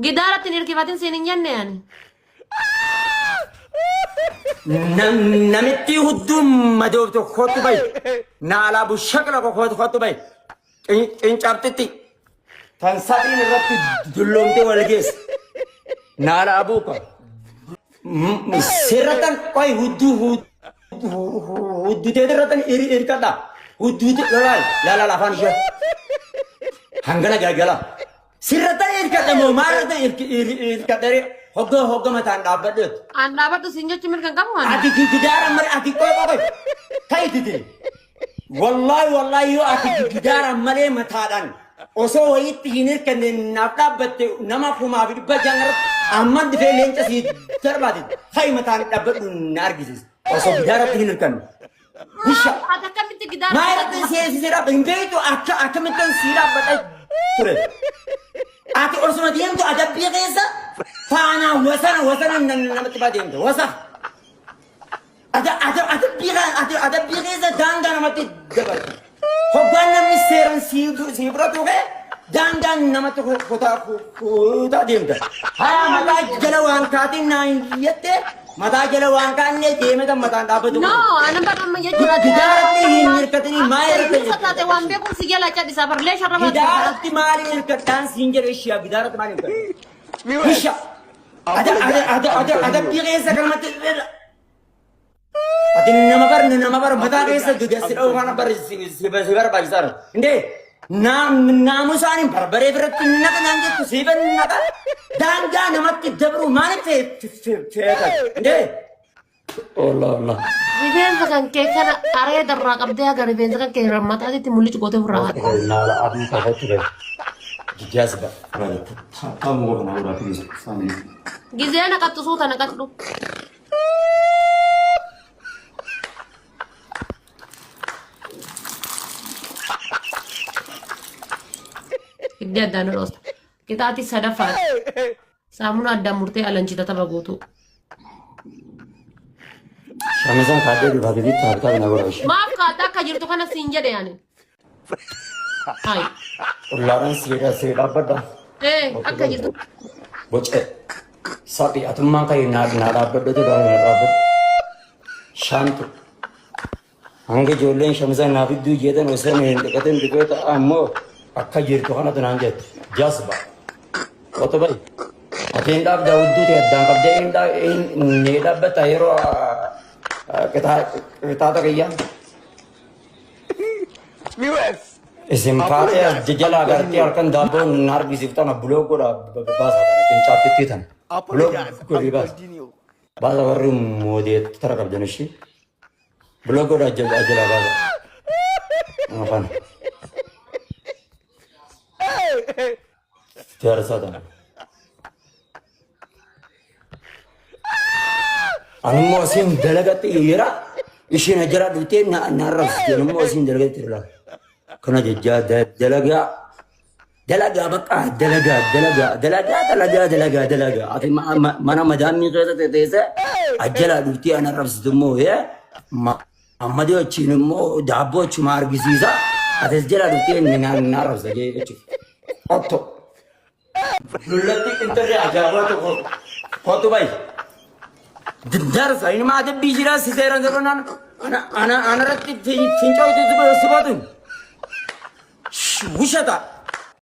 Gidaara ittiin hirkifatin siin hin jenne ani. Namitti huddum madooftu kootu bay. Naalaa bushaqla kootu bay. Qincabtitti. Tan sabiin irratti dulloomtee wal geesse. Naalaa buuka. Sirratan qoy huddutee irratan hirkadha. Hudduuti lala lafaan ishee. Hangana galgala. Sirratan hirkadha moo maalirratti hirkadha hogga mataan dhaabbadheetu. An dhaabbadhu siin jechuun mirga hin qabu ani. Ati gidaara malee ati qoy ta'itite. Wallahi yoo ati gidaara malee mataadhaan osoo wayiitti hin hirkanne naaf dhaabbatte nama kumaaf dhibba jaanarratti amma dhufee leenca sii darbaate hayi mataan dhaabbadhu na argisiisa. Osoo gidaaratti hin hirkanne. Bisha. Ati akkamitti gidaara. Maalirratti seensisee dhaabba hin beektu akkamittan sii dhaabbadha ture. Ati osuma deemtu adabbii keessa faanaa wasana namatti badeemte wasa. Adabbii keessa daangaa namatti dabalte. Hoggaan namni seeran sii bira tuqee daangaan namatti kutaa deemta. Haa mataa jala waan kaatiin naa hin jettee mataa jala waan kaannee deemeta mataan dhaabbatu. No, ana badamma jechuudha. Gidaaratti hin hirkatanii maal irratti Taate waan beekuun si jala cadhisaa barlee sharra baatu. gidaaratti maal hirkattaan siin jedhe ishee gidaaratti maal hirkattaan. Bisha. Adabbii keessa kanamatti ati nama bar mataa keessa gaggeessi dha'uu kana si barbaachisaadha. Indee naamusaan hin barbaree biratti naqnaan jettu siiban naqa daangaa namatti dabru maaliif feetan? Indee. Allah. Rifeensa kan kee kana areedarraa qabdee haga rifeensa kan kee mataatitti mul'ichu gootee ofirraa haadha. Naala adii kafatu ba'e. Jijjaasiba. Taa'amu goona uuraa fi Gizee naqattu suuta naqadhu. Hiddi addaan dhoosta. Qixaati sadaffaadha. Saamunaa addaan murtee alanchita tapha guutuu. Shamisaan kaadhee dhufaatee taa'ataa bina godha. Maaf kaaddaa akka jirtu kana siin jedhe ani. Hayi. Ullaadhaan see dhaabbadha. Akka jirtu. Bocee. Saphii atummaan kan naa dhaabbadhatu dhaabbadhu. Shaantu. Hanga ijoolleen shamisaan naaf iddoo jeetan osoo hin dhiqatin dhiqeeta ammoo akka jirtu kanatu naan jettu. Jasba. Qoto ba'i. Ati hin dhaabdaa hudduuti addaan qabdee hin dhaabbata yeroo qixaata kiyyaa. Isin kaatee jala agartee halkan daabboo hin argisiiftan buloo godha baasa kana qincaatti tan. Buloo godhi baasa. Baasa warri moodee tara qabdan ishee. Buloo godha jala baasa. Afaan. Teersa tan. Anummoo isin dalagatti yeera isheen ajjara dhuftee naarrabsite anummoo isin dalagatti irraa. Kana jejjaa dalagaa bakka dalagaa ati mana madaamii keessa teessee ajjalaa dhuftee ana arrabsitu immoo ammadii wajjin immoo daabboo achuma argisiisa ati jalaa dhuftee na arrabsa jechuudha. Otto. Lullatti intarree ajaa'ibaa tokko kootu bayi. Darsa inni maa adabbii jiraa si seeran jedhuun ana irratti fincaa'uutu subatu. Wushata.